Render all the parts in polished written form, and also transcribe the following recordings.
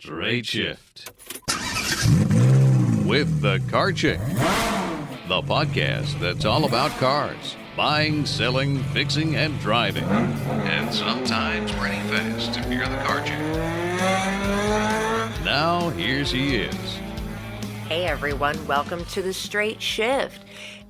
Straight Shift with the Car Chick, the podcast that's all about cars, buying, selling, fixing, and driving, and sometimes renting fast if you're the car chick. Now, here she is. Hey everyone, welcome to the Straight Shift.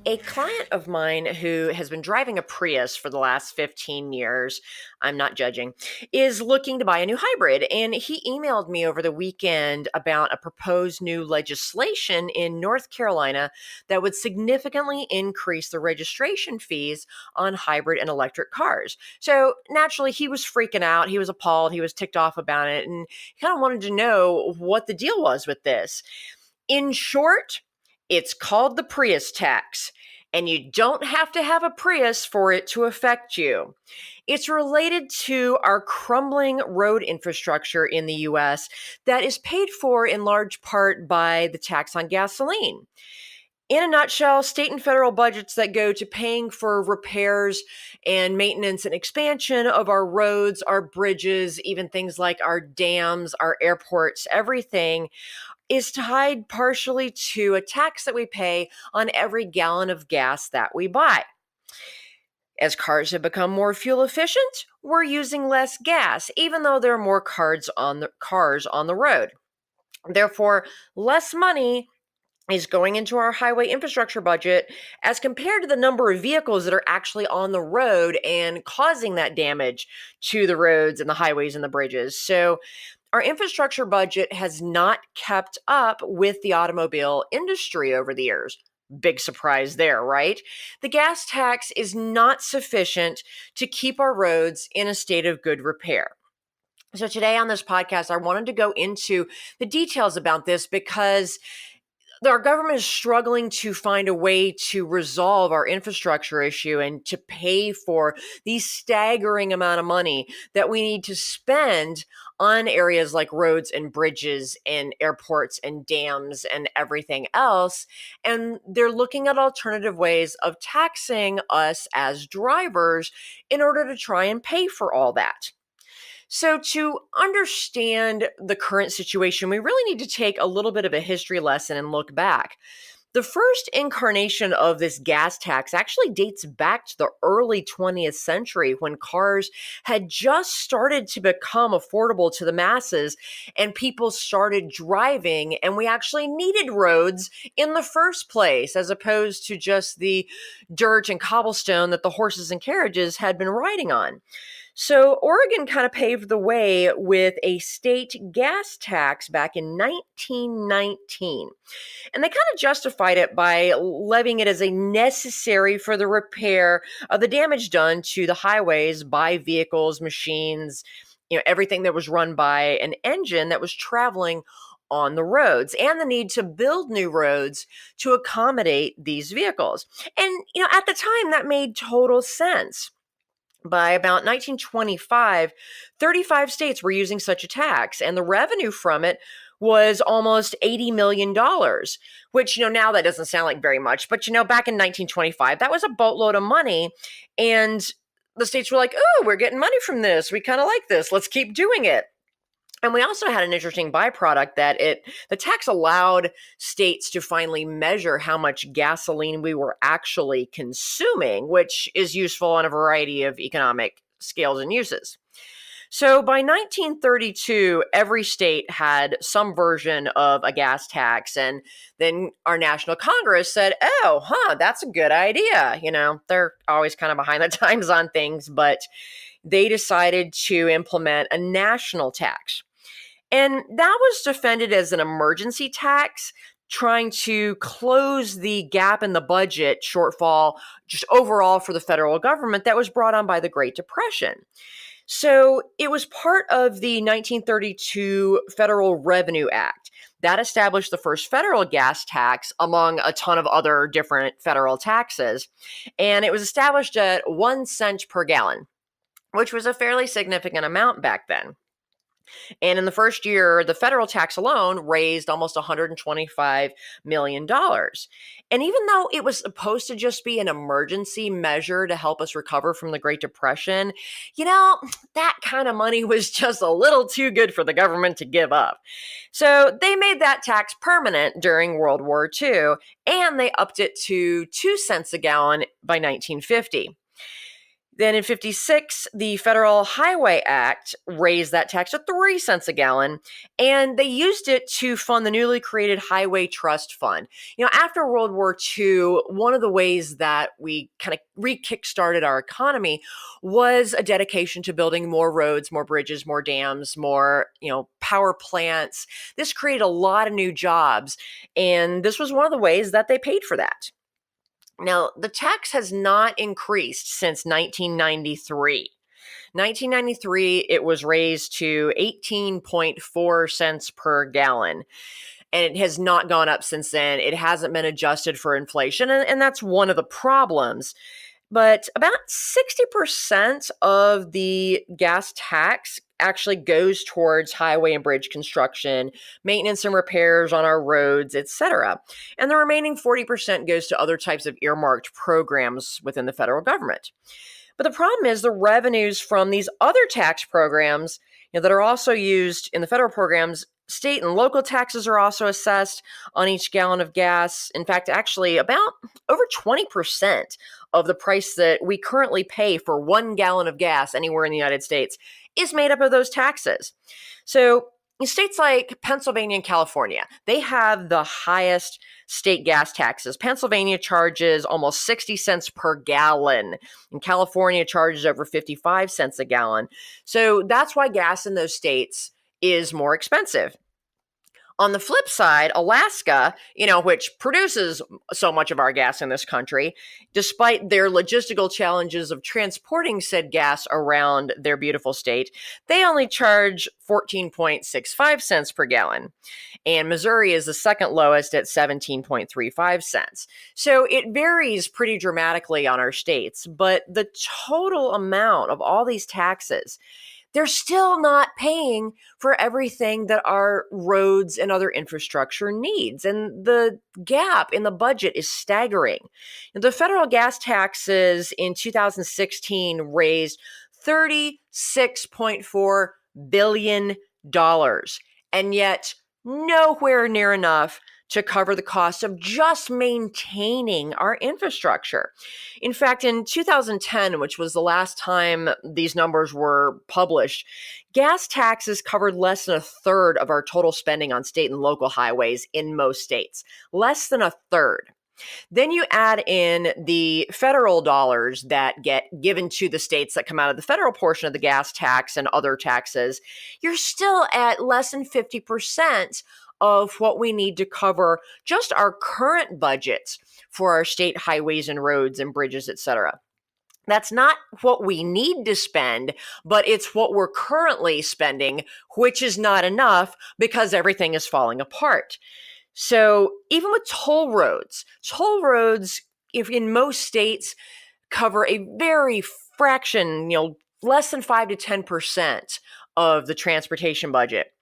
A client of mine who has been driving a Prius for the last 15 years, I'm not judging, is looking to buy a new hybrid. And he emailed me over the weekend about a proposed new legislation in North Carolina that would significantly increase the registration fees on hybrid and electric cars. So naturally, he was freaking out. He was appalled. He was ticked off about it. And he kind of wanted to know what the deal was with this. In short, it's called the Prius Tax, and you don't have to have a Prius for it to affect you. It's related to our crumbling road infrastructure in the U.S. that is paid for in large part by the tax on gasoline. In a nutshell, state and federal budgets that go to paying for repairs and maintenance and expansion of our roads, our bridges, even things like our dams, our airports, everything is tied partially to a tax that we pay on every gallon of gas that we buy. As cars have become more fuel efficient, we're using less gas, even though there are more cars on the road. Therefore, less money is going into our highway infrastructure budget as compared to the number of vehicles that are actually on the road and causing that damage to the roads and the highways and the bridges. So our infrastructure budget has not kept up with the automobile industry over the years. Big surprise there, right? The gas tax is not sufficient to keep our roads in a state of good repair. So today on this podcast, I wanted to go into the details about this because our government is struggling to find a way to resolve our infrastructure issue and to pay for the staggering amount of money that we need to spend on areas like roads and bridges and airports and dams and everything else. And they're looking at alternative ways of taxing us as drivers in order to try and pay for all that. So to understand the current situation, we really need to take a little bit of a history lesson and look back. The first incarnation of this gas tax actually dates back to the early 20th century when cars had just started to become affordable to the masses and people started driving, and we actually needed roads in the first place as opposed to just the dirt and cobblestone that the horses and carriages had been riding on. So Oregon kind of paved the way with a state gas tax back in 1919. And they kind of justified it by levying it as a necessary for the repair of the damage done to the highways by vehicles, machines, everything that was run by an engine that was traveling on the roads, and the need to build new roads to accommodate these vehicles. And, at the time that made total sense. By about 1925, 35 states were using such a tax, and the revenue from it was almost $80 million, which, now that doesn't sound like very much, but, back in 1925, that was a boatload of money, and the states were like, oh, we're getting money from this. We kind of like this. Let's keep doing it. And we also had an interesting byproduct that the tax allowed states to finally measure how much gasoline we were actually consuming, which is useful on a variety of economic scales and uses. So by 1932, every state had some version of a gas tax. And then our National Congress said, that's a good idea. They're always kind of behind the times on things, but they decided to implement a national tax. And that was defended as an emergency tax, trying to close the gap in the budget shortfall just overall for the federal government that was brought on by the Great Depression. So it was part of the 1932 Federal Revenue Act. That established the first federal gas tax among a ton of other different federal taxes. And it was established at 1 cent per gallon, which was a fairly significant amount back then. And in the first year, the federal tax alone raised almost $125 million. And even though it was supposed to just be an emergency measure to help us recover from the Great Depression, that kind of money was just a little too good for the government to give up. So they made that tax permanent during World War II, and they upped it to 2 cents a gallon by 1950. Then in 56, the Federal Highway Act raised that tax to 3 cents a gallon, and they used it to fund the newly created Highway Trust Fund. After World War II, one of the ways that we kind of re-kickstarted our economy was a dedication to building more roads, more bridges, more dams, more, power plants. This created a lot of new jobs, and this was one of the ways that they paid for that. Now, the tax has not increased since 1993. 1993, it was raised to 18.4 cents per gallon, and it has not gone up since then. It hasn't been adjusted for inflation, and that's one of the problems. But about 60% of the gas tax actually goes towards highway and bridge construction, maintenance and repairs on our roads, etc. And the remaining 40% goes to other types of earmarked programs within the federal government. But the problem is the revenues from these other tax programs that are also used in the federal programs. State and local taxes are also assessed on each gallon of gas. In fact, actually, about over 20% of the price that we currently pay for 1 gallon of gas anywhere in the United States is made up of those taxes. So in states like Pennsylvania and California, they have the highest state gas taxes. Pennsylvania charges almost 60 cents per gallon, and California charges over 55 cents a gallon. So that's why gas in those states is more expensive. On the flip side, Alaska, which produces so much of our gas in this country, despite their logistical challenges of transporting said gas around their beautiful state, they only charge 14.65 cents per gallon. And Missouri is the second lowest at 17.35 cents. So it varies pretty dramatically on our states, but the total amount of all these taxes, they're still not paying for everything that our roads and other infrastructure needs. And the gap in the budget is staggering. The federal gas taxes in 2016 raised $36.4 billion, and yet nowhere near enough to cover the cost of just maintaining our infrastructure. In fact, in 2010, which was the last time these numbers were published, gas taxes covered less than a third of our total spending on state and local highways in most states. Less than a third. Then you add in the federal dollars that get given to the states that come out of the federal portion of the gas tax and other taxes, you're still at less than 50% of what we need to cover just our current budgets for our state highways and roads and bridges, etc. That's not what we need to spend, but it's what we're currently spending, which is not enough because everything is falling apart. So even with toll roads, if in most states cover a very fraction, less than 5 to 10% of the transportation budget.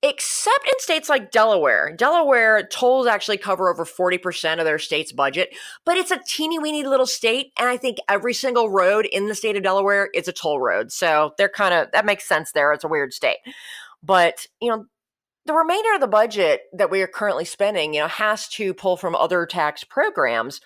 Except in states like Delaware. Delaware, tolls actually cover over 40% of their state's budget, but it's a teeny weeny little state. And I think every single road in the state of Delaware is a toll road. So that makes sense there. It's a weird state. But, the remainder of the budget that we are currently spending, has to pull from other tax programs.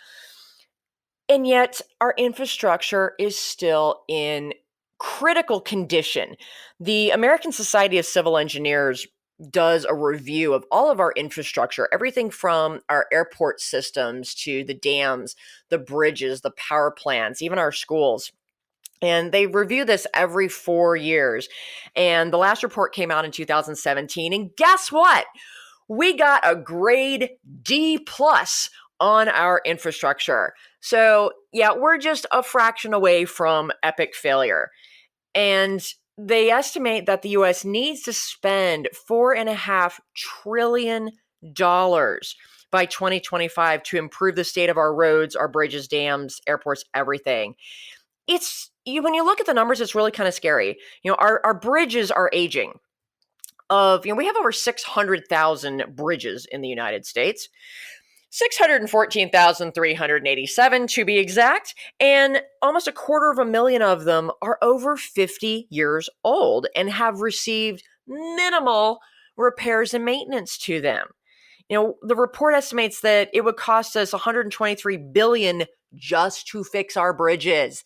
And yet our infrastructure is still in critical condition. The American Society of Civil Engineers does a review of all of our infrastructure, everything from our airport systems to the dams, the bridges, the power plants, even our schools. And they review this every 4 years. And the last report came out in 2017. And guess what? We got a grade D plus on our infrastructure. So yeah, we're just a fraction away from epic failure. And they estimate that the U.S. needs to spend $4.5 trillion by 2025 to improve the state of our roads, our bridges, dams, airports, everything. When you look at the numbers, it's really kind of scary. Our bridges are aging. we have over 600,000 bridges in the United States. 614,387 to be exact, and almost 250,000 of them are over 50 years old and have received minimal repairs and maintenance to them. The report estimates that it would cost us 123 billion just to fix our bridges.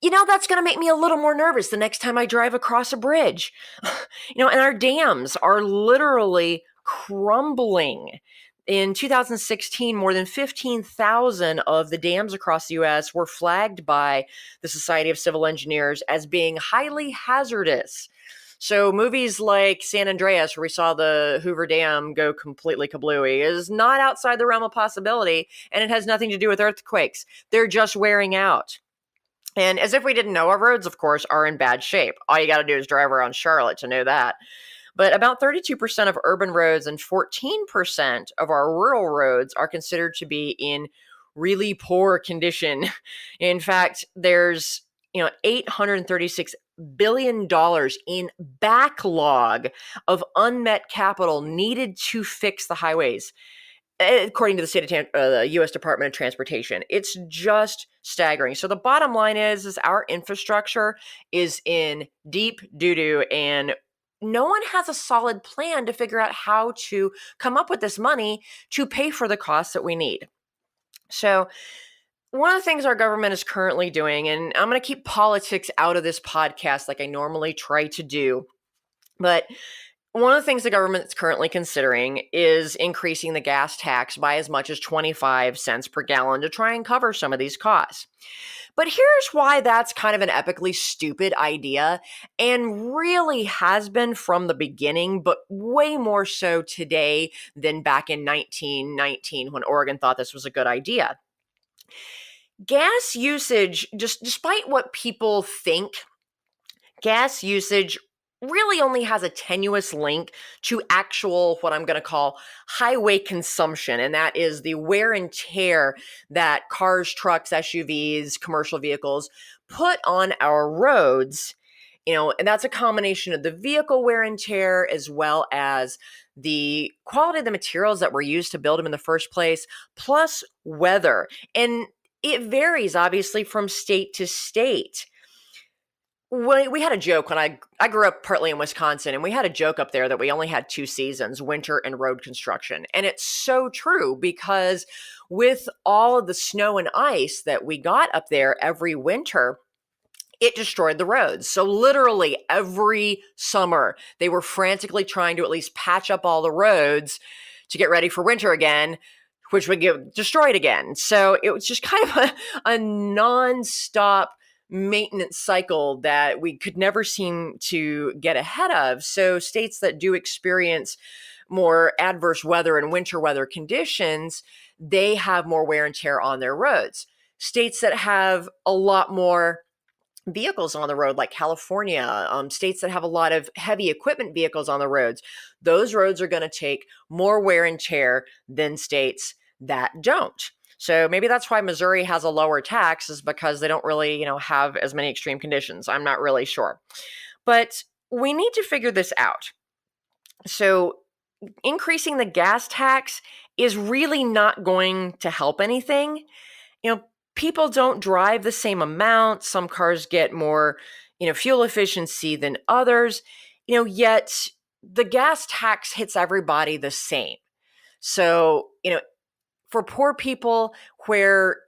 That's going to make me a little more nervous the next time I drive across a bridge. And our dams are literally crumbling. In 2016, more than 15,000 of the dams across the U.S. were flagged by the Society of Civil Engineers as being highly hazardous. So movies like San Andreas, where we saw the Hoover Dam go completely kablooey, is not outside the realm of possibility, and it has nothing to do with earthquakes. They're just wearing out. And as if we didn't know, our roads, of course, are in bad shape. All you got to do is drive around Charlotte to know that. But about 32% of urban roads and 14% of our rural roads are considered to be in really poor condition. In fact, there's $836 billion in backlog of unmet capital needed to fix the highways, according to the U.S. Department of Transportation. It's just staggering. So the bottom line is our infrastructure is in deep doo-doo, and no one has a solid plan to figure out how to come up with this money to pay for the costs that we need. So one of the things our government is currently doing, and I'm going to keep politics out of this podcast like I normally try to do, but one of the things the government is currently considering is increasing the gas tax by as much as 25 cents per gallon to try and cover some of these costs. But here's why that's kind of an epically stupid idea, and really has been from the beginning, but way more so today than back in 1919 when Oregon thought this was a good idea. Gas usage, just despite what people think, gas usage really only has a tenuous link to actual, what I'm going to call highway consumption. And that is the wear and tear that cars, trucks, SUVs, commercial vehicles put on our roads. And that's a combination of the vehicle wear and tear as well as the quality of the materials that were used to build them in the first place, plus weather. And it varies obviously from state to state. We had a joke when I grew up partly in Wisconsin, and we had a joke up there that we only had 2 seasons, winter and road construction. And it's so true, because with all of the snow and ice that we got up there every winter, it destroyed the roads. So literally every summer, they were frantically trying to at least patch up all the roads to get ready for winter again, which would get destroyed again. So it was just kind of a nonstop maintenance cycle that we could never seem to get ahead of. So states that do experience more adverse weather and winter weather conditions, they have more wear and tear on their roads. States that have a lot more vehicles on the road, like California, states that have a lot of heavy equipment vehicles on the roads, those roads are going to take more wear and tear than states that don't. So maybe that's why Missouri has a lower tax, is because they don't really, have as many extreme conditions. I'm not really sure. But we need to figure this out. So increasing the gas tax is really not going to help anything. People don't drive the same amount. Some cars get more, fuel efficiency than others, yet the gas tax hits everybody the same. So, for poor people where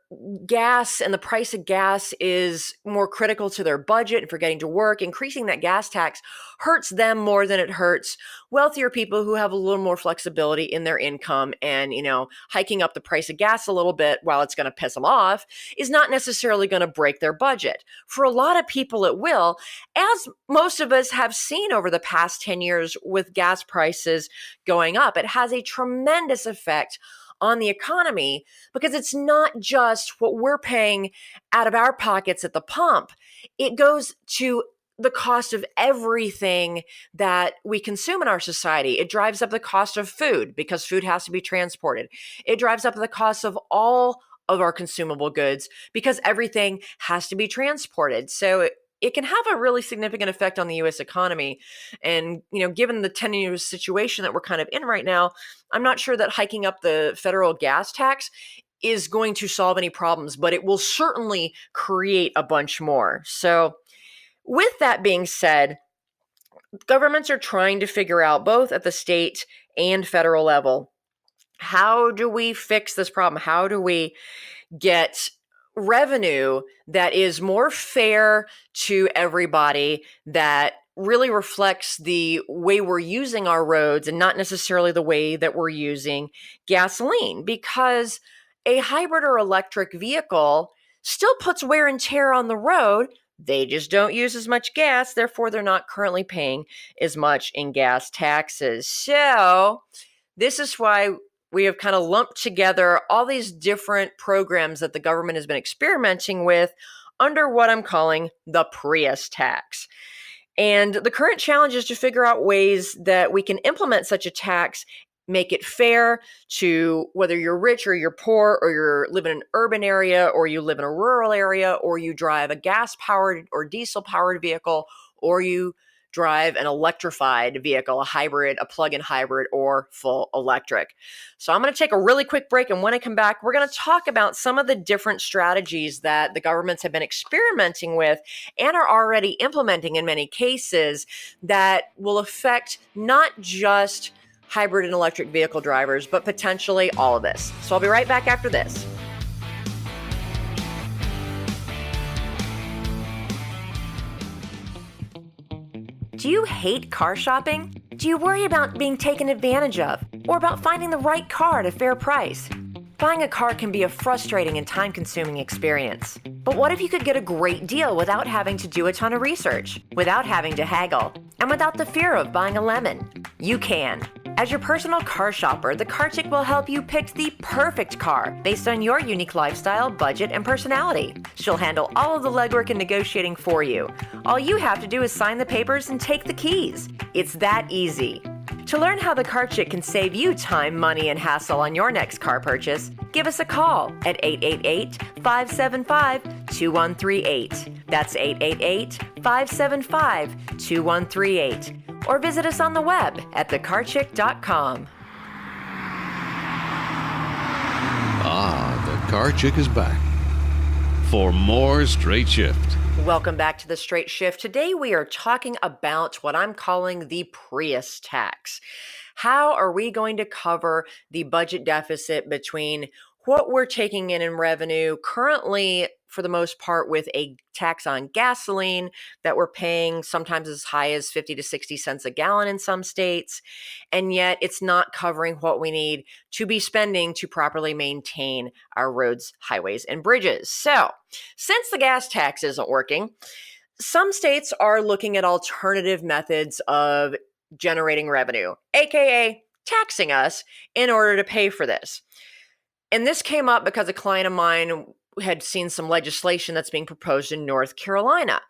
gas and the price of gas is more critical to their budget and for getting to work, increasing that gas tax hurts them more than it hurts wealthier people who have a little more flexibility in their income. And, hiking up the price of gas a little bit, while it's going to piss them off, is not necessarily going to break their budget. For a lot of people, it will, as most of us have seen over the past 10 years with gas prices going up. It has a tremendous effect on the economy, because it's not just what we're paying out of our pockets at the pump. It goes to the cost of everything that we consume in our society. It drives up the cost of food, because food has to be transported. It drives up the cost of all of our consumable goods, because everything has to be transported. So it can have a really significant effect on the U.S. economy. And, given the tenuous situation that we're kind of in right now, I'm not sure that hiking up the federal gas tax is going to solve any problems, but it will certainly create a bunch more. So, with that being said, governments are trying to figure out, both at the state and federal level, how do we fix this problem? How do we get revenue that is more fair to everybody, that really reflects the way we're using our roads and not necessarily the way that we're using gasoline? Because a hybrid or electric vehicle still puts wear and tear on the road. They just don't use as much gas. Therefore, they're not currently paying as much in gas taxes. So, this is why we have kind of lumped together all these different programs that the government has been experimenting with under what I'm calling the Prius tax. And the current challenge is to figure out ways that we can implement such a tax, make it fair to whether you're rich or you're poor, or you live in an urban area, or you live in a rural area, or you drive a gas-powered or diesel-powered vehicle, or you drive an electrified vehicle, a hybrid, a plug-in hybrid, or full electric. So I'm going to take a really quick break, and when I come back, we're going to talk about some of the different strategies that the governments have been experimenting with and are already implementing in many cases that will affect not just hybrid and electric vehicle drivers, but potentially all of this. So I'll be right back after this. Do you hate car shopping? Do you worry about being taken advantage of, or about finding the right car at a fair price? Buying a car can be a frustrating and time-consuming experience. But what if you could get a great deal without having to do a ton of research, without having to haggle, and without the fear of buying a lemon? You can. As your personal car shopper, the Car Chick will help you pick the perfect car based on your unique lifestyle, budget, and personality. She'll handle all of the legwork and negotiating for you. All you have to do is sign the papers and take the keys. It's that easy. To learn how the Car Chick can save you time, money, and hassle on your next car purchase, give us a call at 888-575-2138. That's 888-575-2138. Or visit us on the web at thecarchick.com. Ah, the Car Chick is back for more Straight Shift. Welcome back to the Straight Shift. Today we are talking about what I'm calling the Prius tax. How are we going to cover the budget deficit between what we're taking in revenue currently, for the most part, with a tax on gasoline that we're paying sometimes as high as 50 to 60 cents a gallon in some states, and yet it's not covering what we need to be spending to properly maintain our roads, highways, and bridges. So, since the gas tax isn't working, some states are looking at alternative methods of generating revenue, aka taxing us in order to pay for this. And this came up because a client of mine had seen some legislation that's being proposed in North Carolina.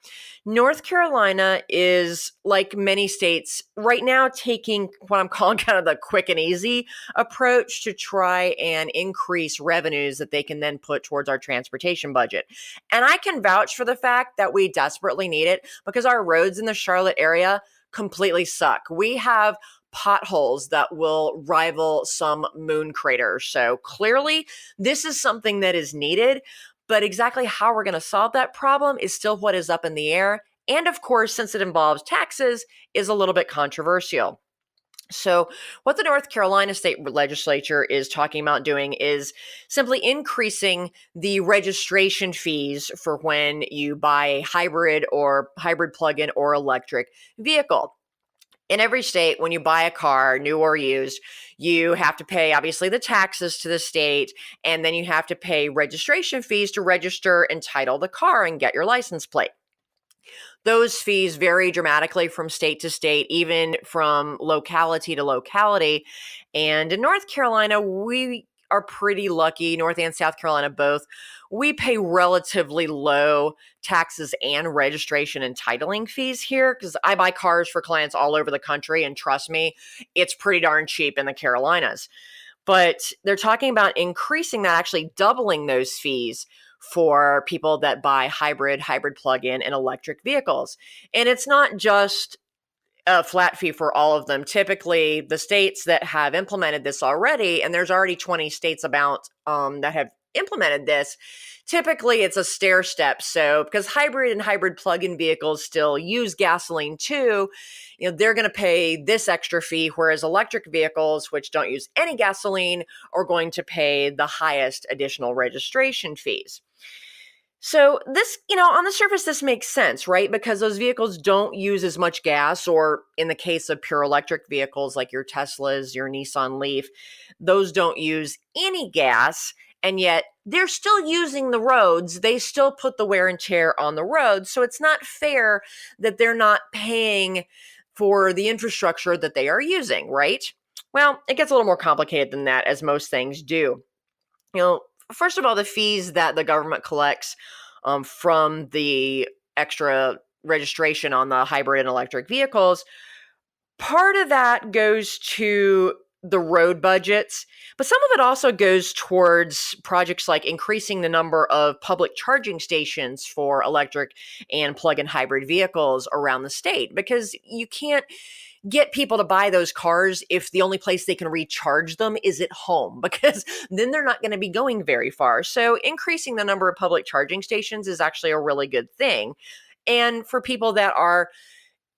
North Carolina is, like many states, right now taking what I'm calling kind of the quick and easy approach to try and increase revenues that they can then put towards our transportation budget. And I can vouch for the fact that we desperately need it because our roads in the Charlotte area completely suck. We have potholes that will rival some moon craters. So clearly, this is something that is needed, but exactly how we're going to solve that problem is still what is up in the air. And of course, since it involves taxes, is a little bit controversial. So what the North Carolina state legislature is talking about doing is simply increasing the registration fees for when you buy a hybrid or hybrid plug-in or electric vehicle. In every state, when you buy a car, new or used, you have to pay, obviously, the taxes to the state, and then you have to pay registration fees to register and title the car and get your license plate. Those fees vary dramatically from state to state, even from locality to locality. And in North Carolina, we are pretty lucky, North and South Carolina both. We pay relatively low taxes and registration and titling fees here because I buy cars for clients all over the country, and trust me, it's pretty darn cheap in the Carolinas. But they're talking about increasing that, actually doubling those fees for people that buy hybrid plug-in, and electric vehicles. And it's not just a flat fee for all of them. Typically, the states that have implemented this already, and there's already 20 states about that have implemented this, typically it's a stair step. So because hybrid and hybrid plug-in vehicles still use gasoline too, they're going to pay this extra fee, whereas electric vehicles, which don't use any gasoline, are going to pay the highest additional registration fees. So this, on the surface, this makes sense, right? Because those vehicles don't use as much gas, or in the case of pure electric vehicles like your Teslas, your Nissan Leaf, those don't use any gas, and yet they're still using the roads. They still put the wear and tear on the roads. So it's not fair that they're not paying for the infrastructure that they are using, right? Well, it gets a little more complicated than that, as most things do. First of all, the fees that the government collects from the extra registration on the hybrid and electric vehicles, part of that goes to the road budgets, but some of it also goes towards projects like increasing the number of public charging stations for electric and plug-in hybrid vehicles around the state, because you can't get people to buy those cars if the only place they can recharge them is at home, because then they're not going to be going very far. So increasing the number of public charging stations is actually a really good thing. And for people that are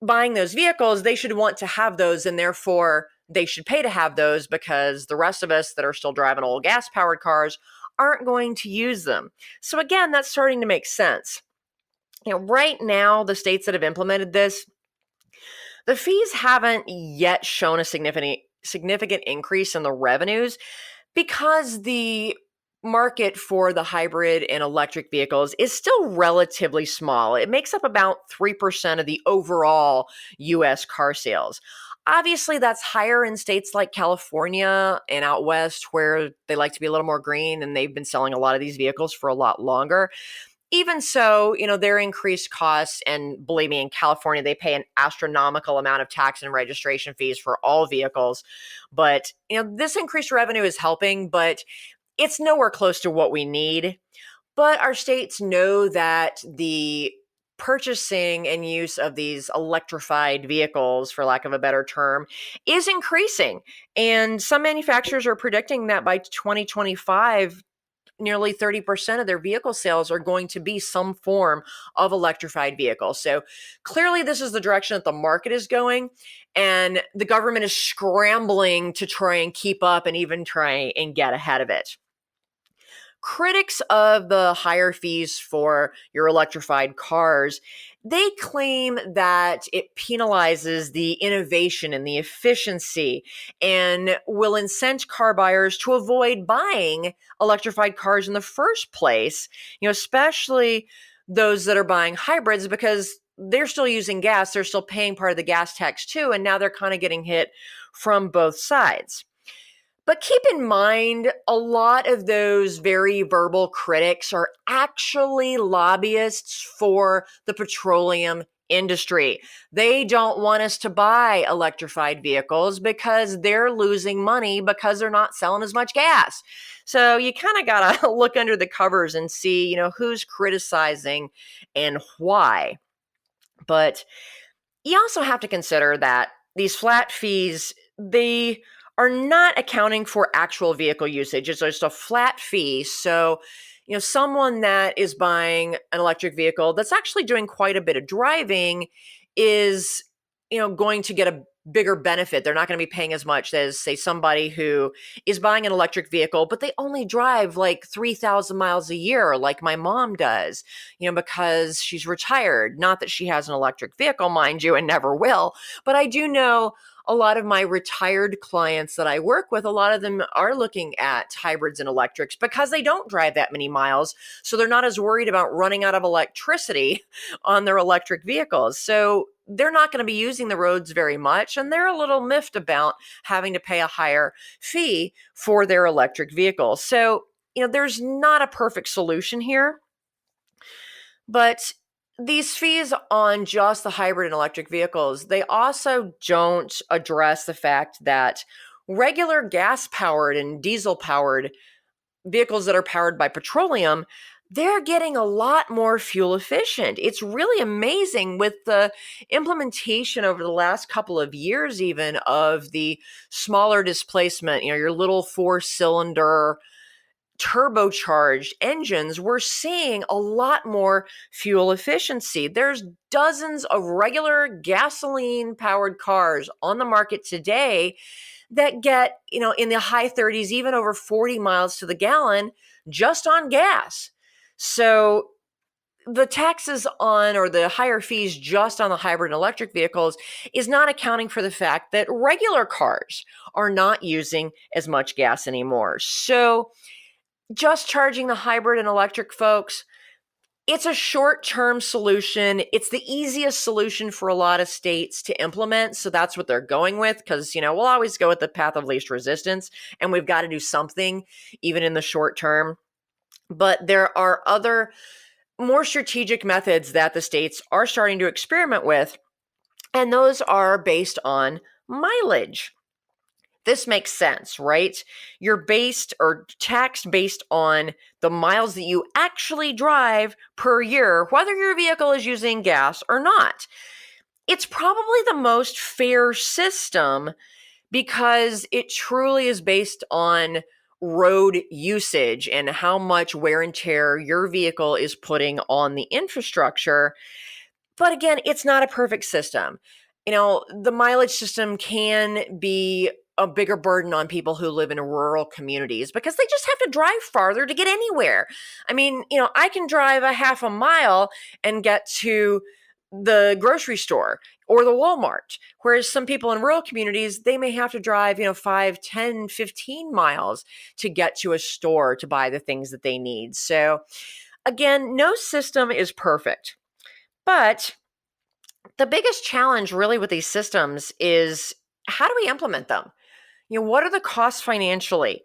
buying those vehicles, they should want to have those, and therefore they should pay to have those, because the rest of us that are still driving old gas-powered cars aren't going to use them. So again, that's starting to make sense. Right now, the states that have implemented this, the fees haven't yet shown a significant increase in the revenues, because the market for the hybrid and electric vehicles is still relatively small. It makes up about 3% of the overall US car sales. Obviously, that's higher in states like California and out west, where they like to be a little more green, and they've been selling a lot of these vehicles for a lot longer. Even so, their increased costs, and believe me, in California, they pay an astronomical amount of tax and registration fees for all vehicles. But, this increased revenue is helping, but it's nowhere close to what we need. But our states know that the purchasing and use of these electrified vehicles, for lack of a better term, is increasing. And some manufacturers are predicting that by 2025, nearly 30% of their vehicle sales are going to be some form of electrified vehicle. So clearly this is the direction that the market is going, and the government is scrambling to try and keep up and even try and get ahead of it. Critics of the higher fees for your electrified cars, they claim that it penalizes the innovation and the efficiency, and will incent car buyers to avoid buying electrified cars in the first place, especially those that are buying hybrids, because they're still using gas, they're still paying part of the gas tax too, and now they're kind of getting hit from both sides. But keep in mind, a lot of those very verbal critics are actually lobbyists for the petroleum industry. They don't want us to buy electrified vehicles because they're losing money because they're not selling as much gas. So you kind of got to look under the covers and see, who's criticizing and why. But you also have to consider that these flat fees, they are not accounting for actual vehicle usage. It's just a flat fee. So, someone that is buying an electric vehicle that's actually doing quite a bit of driving is, going to get a bigger benefit. They're not going to be paying as much as, say, somebody who is buying an electric vehicle, but they only drive like 3,000 miles a year, like my mom does, because she's retired. Not that she has an electric vehicle, mind you, and never will, but I do know a lot of my retired clients that I work with, a lot of them are looking at hybrids and electrics because they don't drive that many miles. So they're not as worried about running out of electricity on their electric vehicles. So they're not going to be using the roads very much. And they're a little miffed about having to pay a higher fee for their electric vehicle. So, there's not a perfect solution here. But these fees on just the hybrid and electric vehicles, they also don't address the fact that regular gas-powered and diesel-powered vehicles that are powered by petroleum, they're getting a lot more fuel efficient. It's really amazing with the implementation over the last couple of years, even of the smaller displacement, your little 4-cylinder turbocharged engines. We're seeing a lot more fuel efficiency. There's dozens of regular gasoline powered cars on the market today that get, in the high 30s, even over 40 miles to the gallon just on gas. So the taxes on, or the higher fees just on the hybrid and electric vehicles, is not accounting for the fact that regular cars are not using as much gas anymore. So just charging the hybrid and electric folks, it's a short-term solution. It's the easiest solution for a lot of states to implement. So that's what they're going with, because, we'll always go with the path of least resistance, and we've got to do something even in the short term. But there are other more strategic methods that the states are starting to experiment with, and those are based on mileage. This makes sense, right? You're based or taxed based on the miles that you actually drive per year, whether your vehicle is using gas or not. It's probably the most fair system because it truly is based on road usage and how much wear and tear your vehicle is putting on the infrastructure. But again, it's not a perfect system. The mileage system can be a bigger burden on people who live in rural communities because they just have to drive farther to get anywhere. I mean, I can drive a half a mile and get to the grocery store or the Walmart, whereas some people in rural communities, they may have to drive, 5, 10, 15 miles to get to a store to buy the things that they need. So again, no system is perfect, but the biggest challenge really with these systems is, how do we implement them? What are the costs financially?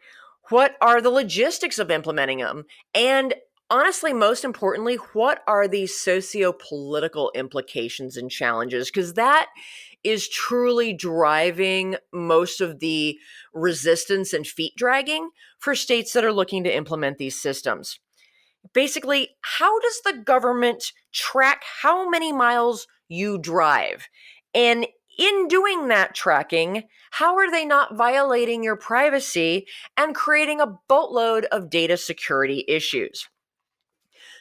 What are the logistics of implementing them? And honestly, most importantly, what are the socio-political implications and challenges? Because that is truly driving most of the resistance and feet dragging for states that are looking to implement these systems. Basically, how does the government track how many miles you drive? And in doing that tracking, how are they not violating your privacy and creating a boatload of data security issues?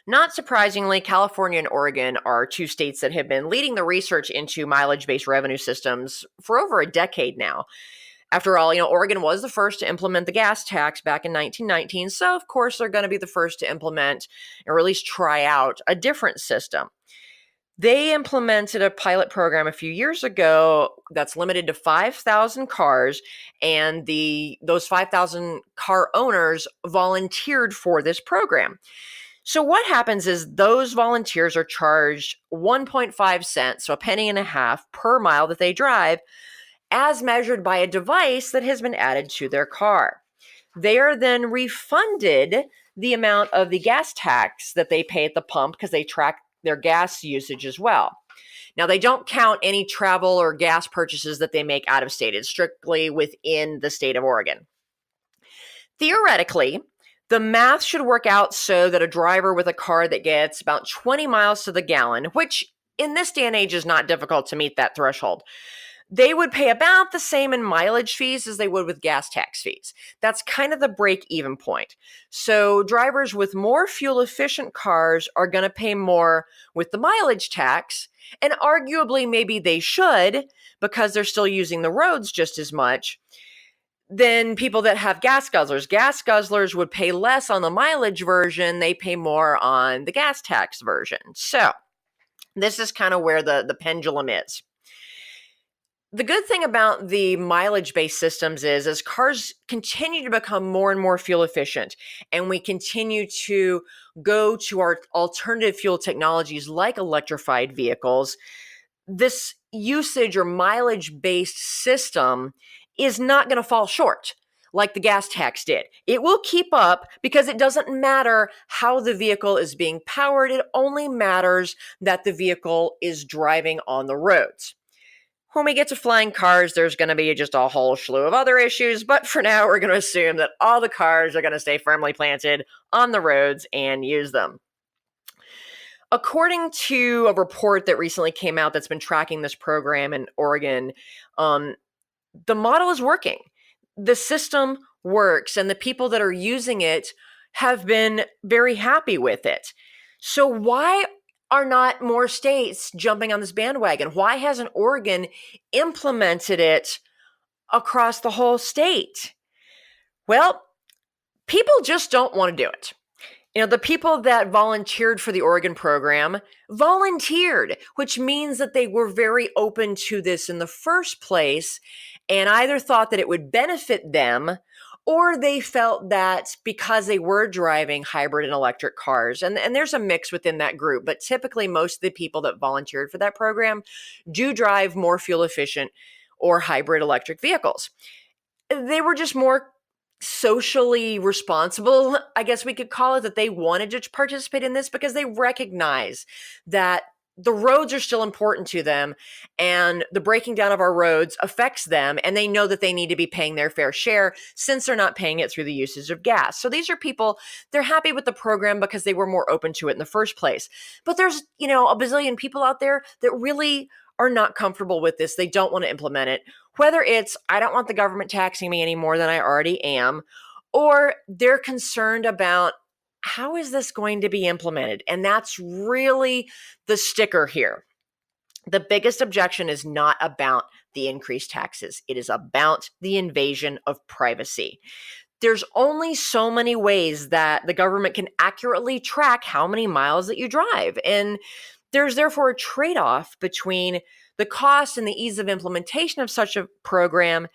Not surprisingly, California and Oregon are two states that have been leading the research into mileage-based revenue systems for over a decade now. After all, Oregon was the first to implement the gas tax back in 1919, so of course they're going to be the first to implement, or at least try out, a different system. They implemented a pilot program a few years ago that's limited to 5,000 cars, and those 5,000 car owners volunteered for this program. So what happens is those volunteers are charged 1.5 cents, so a penny and a half per mile that they drive, as measured by a device that has been added to their car. They are then refunded the amount of the gas tax that they pay at the pump because they track their gas usage as well. Now, they don't count any travel or gas purchases that they make out of state. It's strictly within the state of Oregon. Theoretically, the math should work out so that a driver with a car that gets about 20 miles to the gallon, which in this day and age is not difficult to meet that threshold, they would pay about the same in mileage fees as they would with gas tax fees. That's kind of the break-even point. So drivers with more fuel-efficient cars are going to pay more with the mileage tax, and arguably maybe they should because they're still using the roads just as much, than people that have gas guzzlers. Gas guzzlers would pay less on the mileage version. They pay more on the gas tax version. So this is kind of where the pendulum is. The good thing about the mileage-based systems is as cars continue to become more and more fuel efficient, and we continue to go to our alternative fuel technologies like electrified vehicles, this usage or mileage-based system is not going to fall short like the gas tax did. It will keep up because it doesn't matter how the vehicle is being powered. It only matters that the vehicle is driving on the roads. When we get to flying cars, there's going to be just a whole slew of other issues, but for now, we're going to assume that all the cars are going to stay firmly planted on the roads and use them. According to a report that recently came out that's been tracking this program in Oregon, the model is working. The system works, and the people that are using it have been very happy with it. So why are not more states jumping on this bandwagon? Why hasn't Oregon implemented it across the whole state? Well, people just don't want to do it. The people that volunteered for the Oregon program volunteered, which means that they were very open to this in the first place and either thought that it would benefit them or they felt that because they were driving hybrid and electric cars, and there's a mix within that group, but typically most of the people that volunteered for that program do drive more fuel efficient or hybrid electric vehicles. They were just more socially responsible, I guess we could call it, that they wanted to participate in this because they recognize that the roads are still important to them and the breaking down of our roads affects them, and they know that they need to be paying their fair share since they're not paying it through the usage of gas. So these are people, they're happy with the program because they were more open to it in the first place. But there's, a bazillion people out there that really are not comfortable with this. They don't want to implement it. Whether it's, I don't want the government taxing me any more than I already am, or they're concerned about how is this going to be implemented? And that's really the sticker here. The biggest objection is not about the increased taxes. It is about the invasion of privacy. There's only so many ways that the government can accurately track how many miles that you drive. And there's therefore a trade-off between the cost and the ease of implementation of such a program,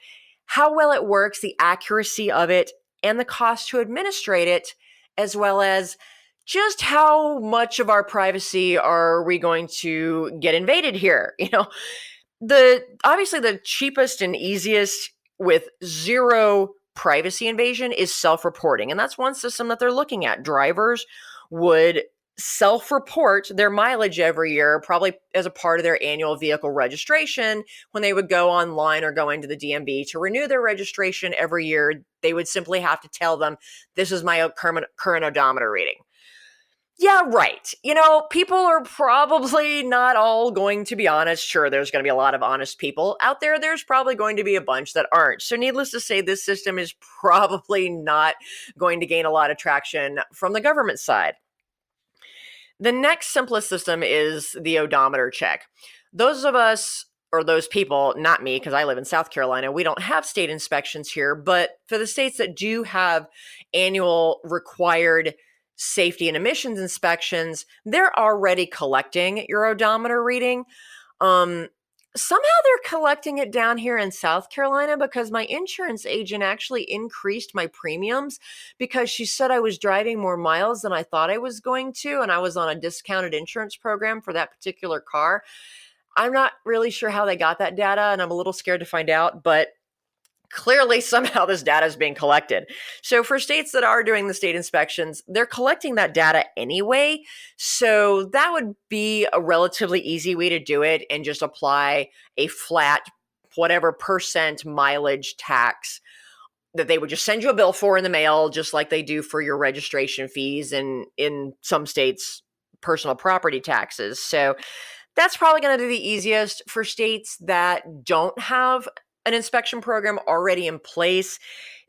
how well it works, the accuracy of it, and the cost to administrate it, as well as just how much of our privacy are we going to get invaded here? Obviously the cheapest and easiest with zero privacy invasion is self-reporting. And that's one system that they're looking at. Drivers would self-report their mileage every year, probably as a part of their annual vehicle registration. When they would go online or go into the DMV to renew their registration every year, they would simply have to tell them, this is my current odometer reading. Yeah, right. People are probably not all going to be honest. Sure, there's going to be a lot of honest people out there. There's probably going to be a bunch that aren't. So needless to say, this system is probably not going to gain a lot of traction from the government side. The next simplest system is the odometer check. Those of us, or those people, not me, because I live in South Carolina, we don't have state inspections here, but for the states that do have annual required safety and emissions inspections, they're already collecting your odometer reading. Somehow they're collecting it down here in South Carolina because my insurance agent actually increased my premiums because she said I was driving more miles than I thought I was going to, and I was on a discounted insurance program for that particular car. I'm not really sure how they got that data, and I'm a little scared to find out, but clearly somehow this data is being collected. So for states that are doing the state inspections, they're collecting that data anyway. So that would be a relatively easy way to do it and just apply a flat whatever percent mileage tax that they would just send you a bill for in the mail, just like they do for your registration fees and in some states, personal property taxes. So that's probably going to be the easiest. For states that don't have an inspection program already in place,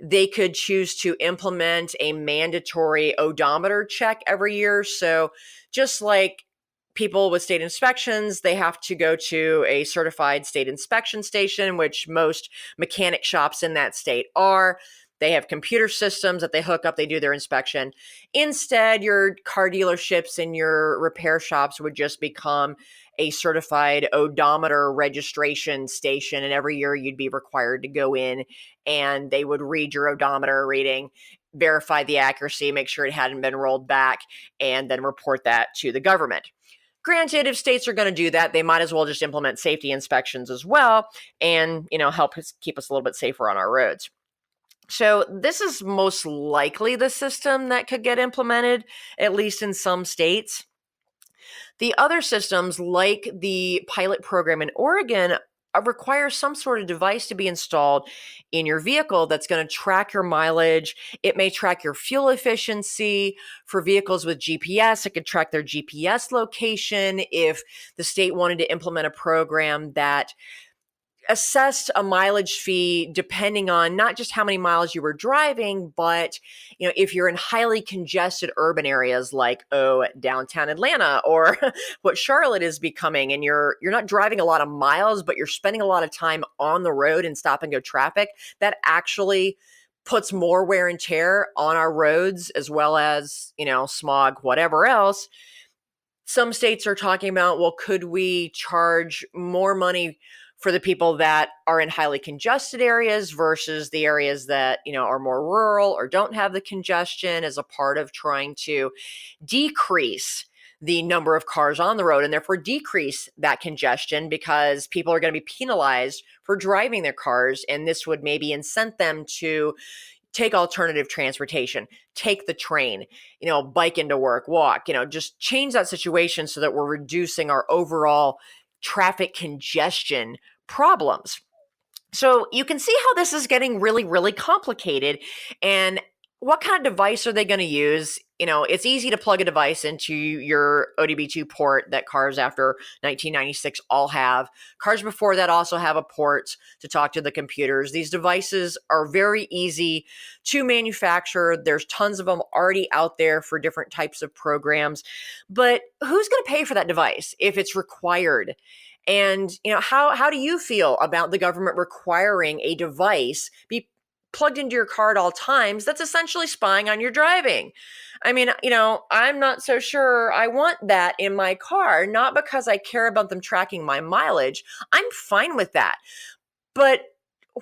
they could choose to implement a mandatory odometer check every year. So just like people with state inspections, they have to go to a certified state inspection station, which most mechanic shops in that state are. They have computer systems that they hook up, they do their inspection. Instead, your car dealerships and your repair shops would just become a certified odometer registration station. And every year you'd be required to go in and they would read your odometer reading, verify the accuracy, make sure it hadn't been rolled back, and then report that to the government. Granted, if states are going to do that, they might as well just implement safety inspections as well and, help us keep us a little bit safer on our roads. So this is most likely the system that could get implemented, at least in some states. The other systems, like the pilot program in Oregon, require some sort of device to be installed in your vehicle that's going to track your mileage. It may track your fuel efficiency. For vehicles with GPS, it could track their GPS location. If the state wanted to implement a program that assessed a mileage fee depending on not just how many miles you were driving, but if you're in highly congested urban areas like downtown Atlanta or what Charlotte is becoming, and you're not driving a lot of miles, but you're spending a lot of time on the road in stop and go traffic, that actually puts more wear and tear on our roads, as well as smog, whatever else. Some states are talking about, well, could we charge more money for the people that are in highly congested areas versus the areas that, are more rural or don't have the congestion, as a part of trying to decrease the number of cars on the road and therefore decrease that congestion, because people are going to be penalized for driving their cars. And this would maybe incent them to take alternative transportation, take the train, bike into work, walk, just change that situation so that we're reducing our overall traffic congestion problems. So you can see how this is getting really, really complicated. And what kind of device are they going to use? It's easy to plug a device into your ODB2 port that cars after 1996 all have. Cars before that also have a port to talk to the computers. These devices are very easy to manufacture. There's tons of them already out there for different types of programs. But who's going to pay for that device if it's required? And, how do you feel about the government requiring a device be plugged into your car at all times that's essentially spying on your driving? I mean, I'm not so sure I want that in my car, not because I care about them tracking my mileage. I'm fine with that. But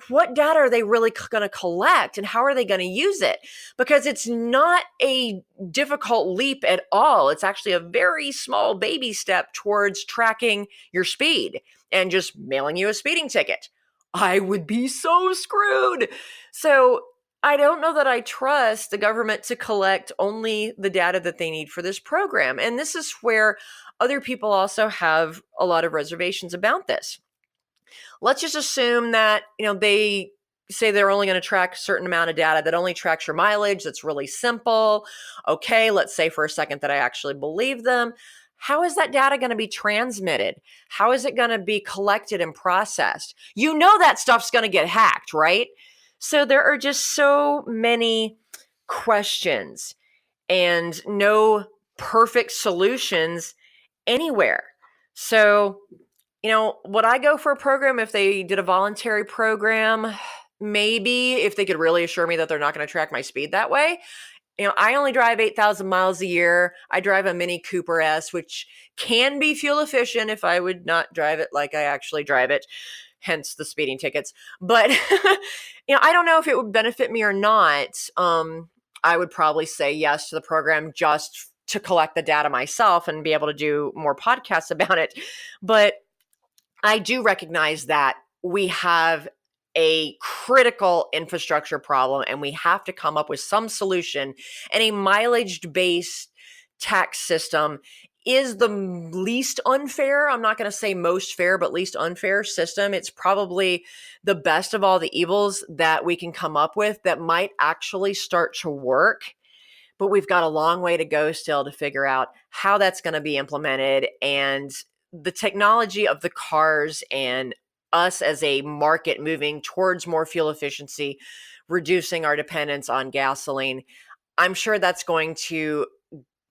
what data are they really going to collect, and how are they going to use it? Because it's not a difficult leap at all. It's actually a very small baby step towards tracking your speed and just mailing you a speeding ticket. I would be so screwed. So I don't know that I trust the government to collect only the data that they need for this program. And this is where other people also have a lot of reservations about this. Let's just assume that, they say they're only going to track a certain amount of data that only tracks your mileage. That's really simple. Okay, let's say for a second that I actually believe them. How is that data going to be transmitted? How is it going to be collected and processed? That stuff's going to get hacked, right? So there are just so many questions and no perfect solutions anywhere. So would I go for a program if they did a voluntary program? Maybe, if they could really assure me that they're not going to track my speed that way. I only drive 8,000 miles a year. I drive a Mini Cooper S, which can be fuel efficient if I would not drive it like I actually drive it, hence the speeding tickets. But, I don't know if it would benefit me or not. I would probably say yes to the program just to collect the data myself and be able to do more podcasts about it. But I do recognize that we have a critical infrastructure problem, and we have to come up with some solution. And a mileage-based tax system is the least unfair. I'm not going to say most fair, but least unfair system. It's probably the best of all the evils that we can come up with that might actually start to work. But we've got a long way to go still to figure out how that's going to be implemented. And the technology of the cars and us as a market moving towards more fuel efficiency, reducing our dependence on gasoline, I'm sure that's going to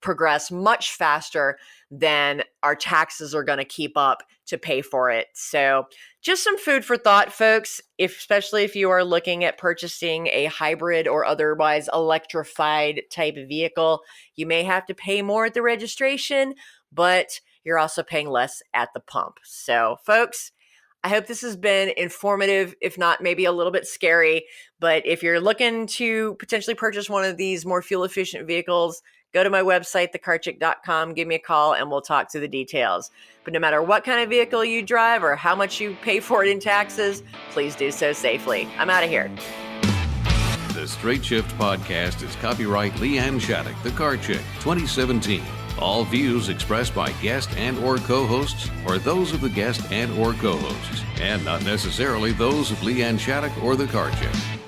progress much faster than our taxes are going to keep up to pay for it. So just some food for thought, folks, especially if you are looking at purchasing a hybrid or otherwise electrified type of vehicle. You may have to pay more at the registration, but you're also paying less at the pump. So, folks, I hope this has been informative, if not maybe a little bit scary. But if you're looking to potentially purchase one of these more fuel-efficient vehicles, go to my website, thecarchick.com, give me a call, and we'll talk through the details. But no matter what kind of vehicle you drive or how much you pay for it in taxes, please do so safely. I'm out of here. The Straight Shift podcast is copyright Leanne Shattuck, The Car Chick, 2017. All views expressed by guest and or co-hosts are those of the guest and or co-hosts, and not necessarily those of Leanne Shattuck or the Car Chick.